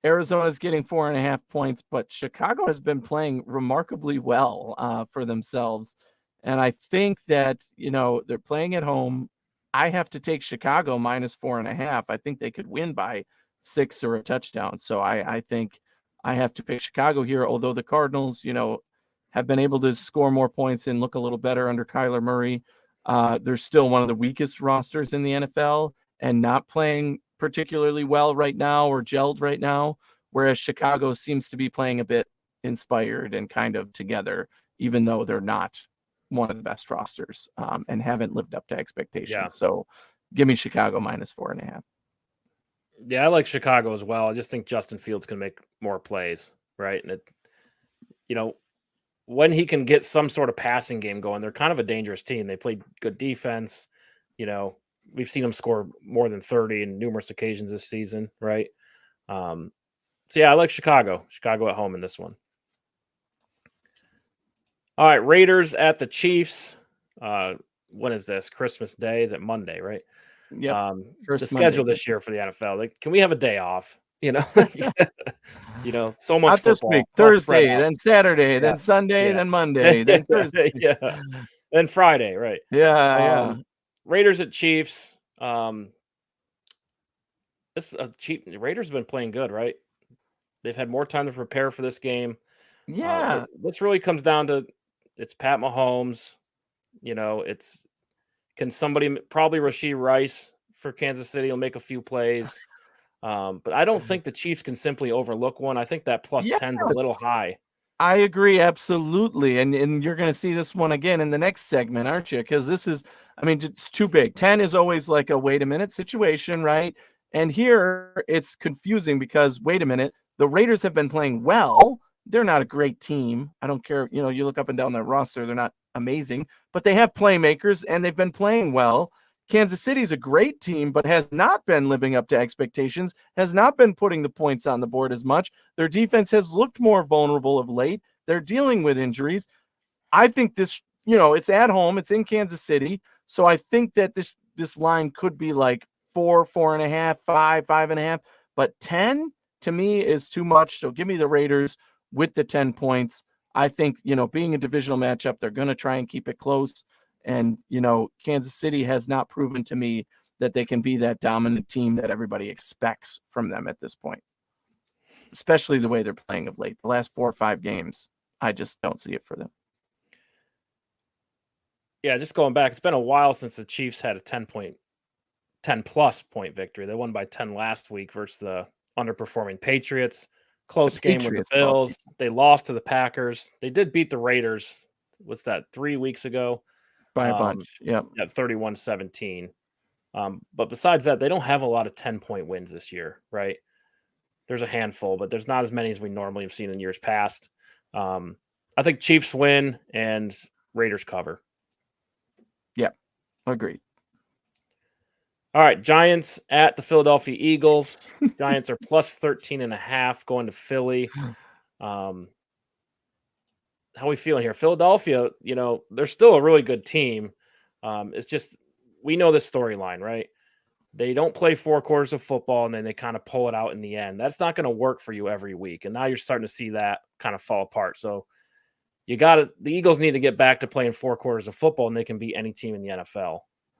Arizona is getting 4.5 points, but Chicago has been playing remarkably well for themselves. And I think that, they're playing at home. I have to take Chicago minus 4.5. I think they could win by 6 or a touchdown. So I think I have to pick Chicago here, although the Cardinals, have been able to score more points and look a little better under Kyler Murray. They're still one of the weakest rosters in the NFL and not playing particularly well right now or gelled right now, whereas Chicago seems to be playing a bit inspired and kind of together, even though they're not one of the best rosters and haven't lived up to expectations. Yeah. So give me Chicago minus 4.5. Yeah, I like Chicago as well. I just think Justin Fields can make more plays, right? And when he can get some sort of passing game going, they're kind of a dangerous team. They play good defense. We've seen them score more than 30 in numerous occasions this season, right? So yeah, I like Chicago. Chicago at home in this one. All right, Raiders at the Chiefs. When is this? Christmas Day? Is it Monday, right? Yeah. The schedule this year for the NFL. Like, can we have a day off? So much Not this football. week. Thursday, then Saturday, then Sunday, then Monday, then Thursday. Then Friday, right? Yeah. Raiders at Chiefs. Um, this the Raiders have been playing good, right? They've had more time to prepare for this game. Yeah. This really comes down to it's Pat Mahomes. It's can somebody probably Rashee Rice for Kansas City will make a few plays. But I don't think the Chiefs can simply overlook one. I think that plus 10 is a little Yes. high. I agree absolutely, and you're going to see this one again in the next segment, aren't you? Because this is, I mean, it's too big. 10 is always like a wait a minute situation, right? And here it's confusing because wait a minute, the Raiders have been playing well. They're not a great team. I don't care. You look up and down their roster, they're not amazing, but they have playmakers and they've been playing well. Kansas City's a great team, but has not been living up to expectations, has not been putting the points on the board as much. Their defense has looked more vulnerable of late. They're dealing with injuries. I think this, it's at home, it's in Kansas City. So I think that this line could be like 4, 4.5, 5, 5.5, but 10 to me is too much. So give me the Raiders with the 10 points. I think, being a divisional matchup, they're going to try and keep it close. And, Kansas City has not proven to me that they can be that dominant team that everybody expects from them at this point, especially the way they're playing of late. The last 4 or 5 games, I just don't see it for them. Yeah, just going back, it's been a while since the Chiefs had a 10-plus point victory. They won by 10 last week versus the underperforming Patriots. Close game with the Bills. They lost to the Packers. They did beat the Raiders. What's that, 3 weeks ago? By a bunch, yeah. At 31-17. But besides that, they don't have a lot of 10-point wins this year, right? There's a handful, but there's not as many as we normally have seen in years past. I think Chiefs win and Raiders cover. Yeah, agreed. All right, Giants at the Philadelphia Eagles. Giants are plus 13.5 going to Philly. How are we feeling here? Philadelphia, they're still a really good team. It's just we know this storyline, right? They don't play 4 quarters of football and then they kind of pull it out in the end. That's not going to work for you every week. And now you're starting to see that kind of fall apart. So the Eagles need to get back to playing 4 quarters of football and they can beat any team in the NFL.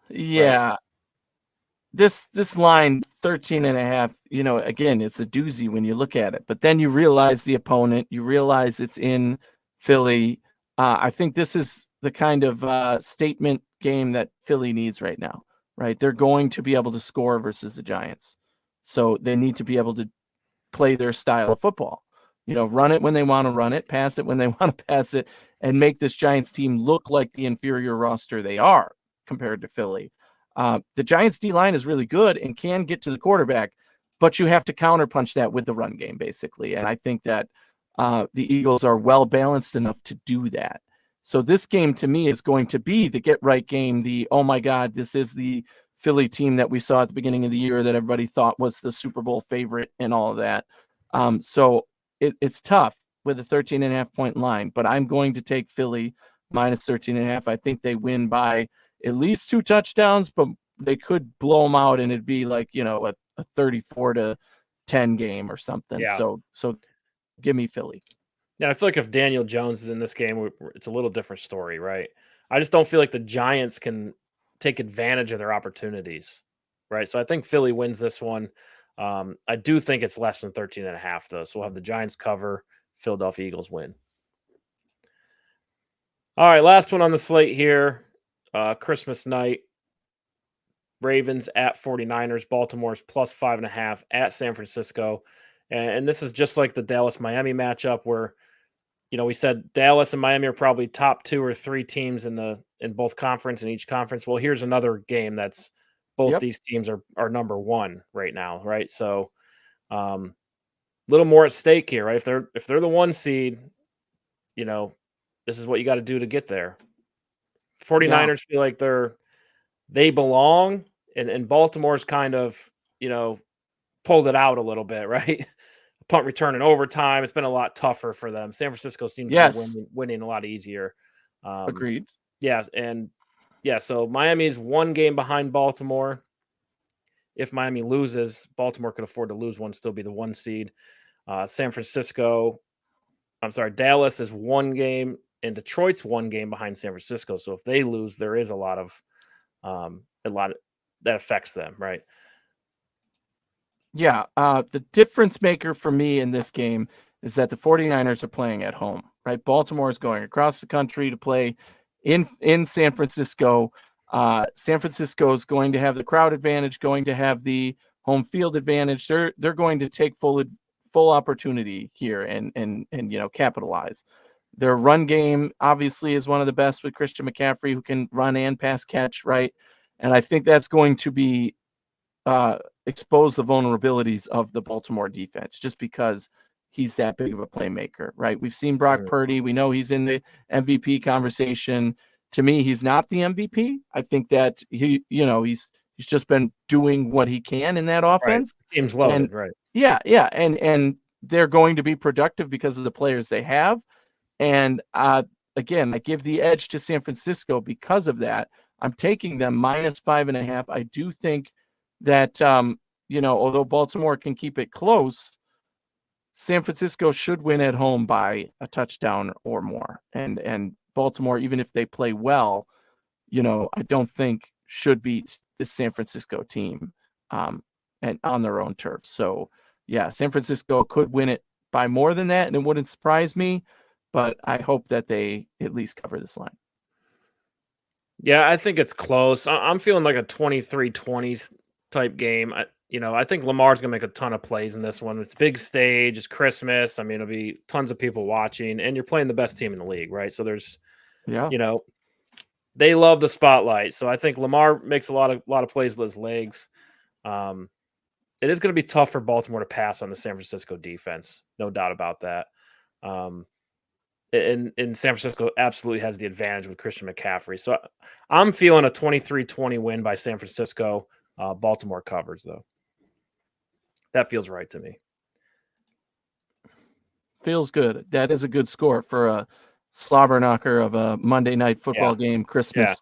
Yeah. Right? This line 13.5, again, it's a doozy when you look at it, but then you realize the opponent, you realize it's in Philly. I think this is the kind of statement game that Philly needs right now, right? They're going to be able to score versus the Giants. So they need to be able to play their style of football, run it when they want to run it, pass it when they want to pass it, and make this Giants team look like the inferior roster they are compared to Philly. The Giants D-line is really good and can get to the quarterback, but you have to counterpunch that with the run game, basically. And I think that the Eagles are well-balanced enough to do that. So this game, to me, is going to be the get-right game, the, oh, my God, this is the Philly team that we saw at the beginning of the year that everybody thought was the Super Bowl favorite and all of that. So it's tough with a 13.5-point line, but I'm going to take Philly minus 13.5. I think they win by at least 2 touchdowns, but they could blow them out and it'd be like, a 34-10 game or something. Yeah. So give me Philly. Yeah, I feel like if Daniel Jones is in this game, it's a little different story, right? I just don't feel like the Giants can take advantage of their opportunities, right? So I think Philly wins this one. I do think it's less than 13.5, though. So we'll have the Giants cover, Philadelphia Eagles win. All right, last one on the slate here. Christmas night, Ravens at 49ers, Baltimore's plus 5.5 at San Francisco. And this is just like the Dallas-Miami matchup where, we said Dallas and Miami are probably top 2 or 3 teams in both conference in each conference. Well, here's another game that's both these teams are number 1 right now, right? So little more at stake here, right? If they're the 1 seed, this is what you got to do to get there. 49ers feel like they belong, and Baltimore's kind of, pulled it out a little bit, right? Punt return in overtime. It's been a lot tougher for them. San Francisco seems to be winning a lot easier. Agreed. Yeah, so Miami's 1 game behind Baltimore. If Miami loses, Baltimore could afford to lose one, still be the 1 seed. Dallas is 1 game, and Detroit's 1 game behind San Francisco. So if they lose, there is a lot of that affects them, right? Yeah, the difference maker for me in this game is that the 49ers are playing at home, right? Baltimore is going across the country to play in San Francisco. San Francisco is going to have the crowd advantage, going to have the home field advantage. They're going to take full opportunity here and capitalize. Their run game obviously is one of the best with Christian McCaffrey, who can run and pass catch, right? And I think that's going to be expose the vulnerabilities of the Baltimore defense just because he's that big of a playmaker, right? We've seen Brock Purdy. We know he's in the MVP conversation. To me, he's not the MVP. I think that he's just been doing what he can in that offense. Right. Team's loaded, right? Yeah. And they're going to be productive because of the players they have. And again, I give the edge to San Francisco because of that. I'm taking them -5.5. I do think that, although Baltimore can keep it close, San Francisco should win at home by a touchdown or more. And Baltimore, even if they play well, I don't think should beat this San Francisco team and on their own turf. So, yeah, San Francisco could win it by more than that, and it wouldn't surprise me, but I hope that they at least cover this line. Yeah, I think it's close. I'm feeling like a 23-20 type game. I think Lamar's going to make a ton of plays in this one. It's big stage. It's Christmas. I mean, it'll be tons of people watching, and you're playing the best team in the league, right? So there's, they love the spotlight. So I think Lamar makes a lot of plays with his legs. It is going to be tough for Baltimore to pass on the San Francisco defense. No doubt about that. And San Francisco absolutely has the advantage with Christian McCaffrey. So I'm feeling a 23-20 win by San Francisco. Baltimore covers, though. That feels right to me. Feels good. That is a good score for a slobber knocker of a Monday night football game, Christmas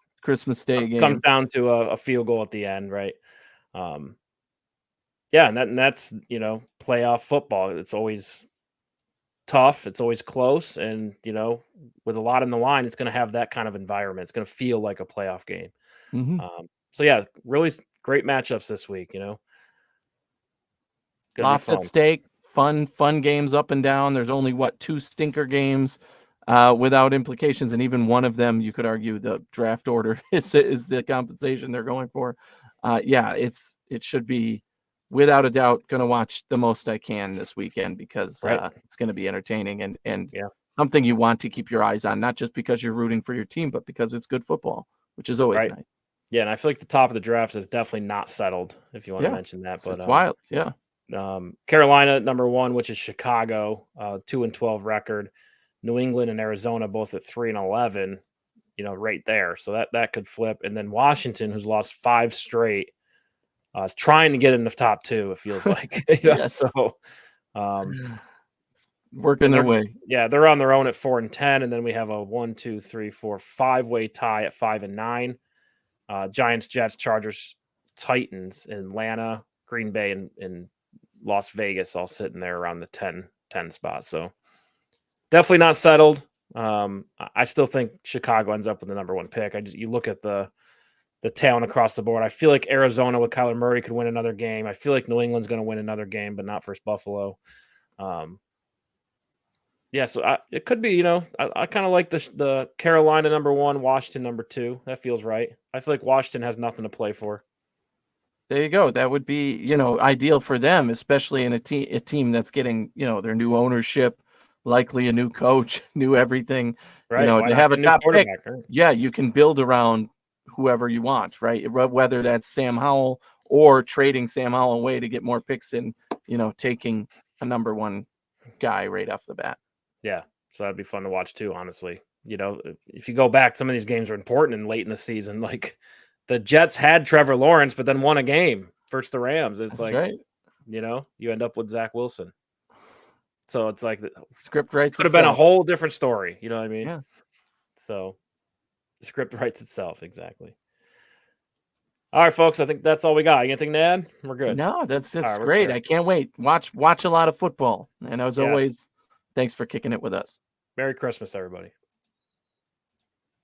Day game. Comes down to a field goal at the end, right? And that's playoff football. It's always tough. It's always close, and with a lot in the line, it's going to have that kind of environment. It's going to feel like a playoff game. Mm-hmm. Really great matchups this week. Lots at stake. Fun games up and down. There's only 2 stinker games without implications, and even one of them, you could argue, the draft order is the compensation they're going for. It should be, without a doubt, going to watch the most I can this weekend because it's going to be entertaining and something you want to keep your eyes on, not just because you're rooting for your team, but because it's good football, which is always nice. Yeah, and I feel like the top of the draft is definitely not settled, if you want to mention that. But it's wild, yeah. Carolina, number 1, which is Chicago, 2-12 record. New England and Arizona both at 3-11, right there. So that could flip. And then Washington, who's lost 5 straight, is trying to get in the top 2, it feels like. So working their way. Yeah, they're on their own at 4-10, and then we have a 5-way tie at 5-9. Giants, Jets, Chargers, Titans, Atlanta, Green Bay, and Las Vegas all sitting there around the 10 spot. So definitely not settled. I still think Chicago ends up with the number 1 pick. You look at the talent across the board. I feel like Arizona with Kyler Murray could win another game. I feel like New England's going to win another game, but not versus Buffalo. So it could be, I kind of like the Carolina number 1, Washington number 2. That feels right. I feel like Washington has nothing to play for. There you go. That would be, ideal for them, especially in a team that's getting, their new ownership, likely a new coach, new everything. Right. To have a top pick. Right? You can build around whoever you want, right? Whether that's Sam Howell or trading Sam Howell away to get more picks and, taking a number 1 guy right off the bat. Yeah. So that'd be fun to watch too, honestly. If you go back, some of these games are important and late in the season. Like the Jets had Trevor Lawrence, but then won a game versus the Rams. It's That's right. You end up with Zach Wilson. So it's like the script writes could have been a whole different story. You know what I mean? Yeah. So the script writes itself. Exactly. All right, folks. I think that's all we got. Anything to add? We're good. No, that's great. I can't wait. Watch a lot of football. And as always, thanks for kicking it with us. Merry Christmas, everybody.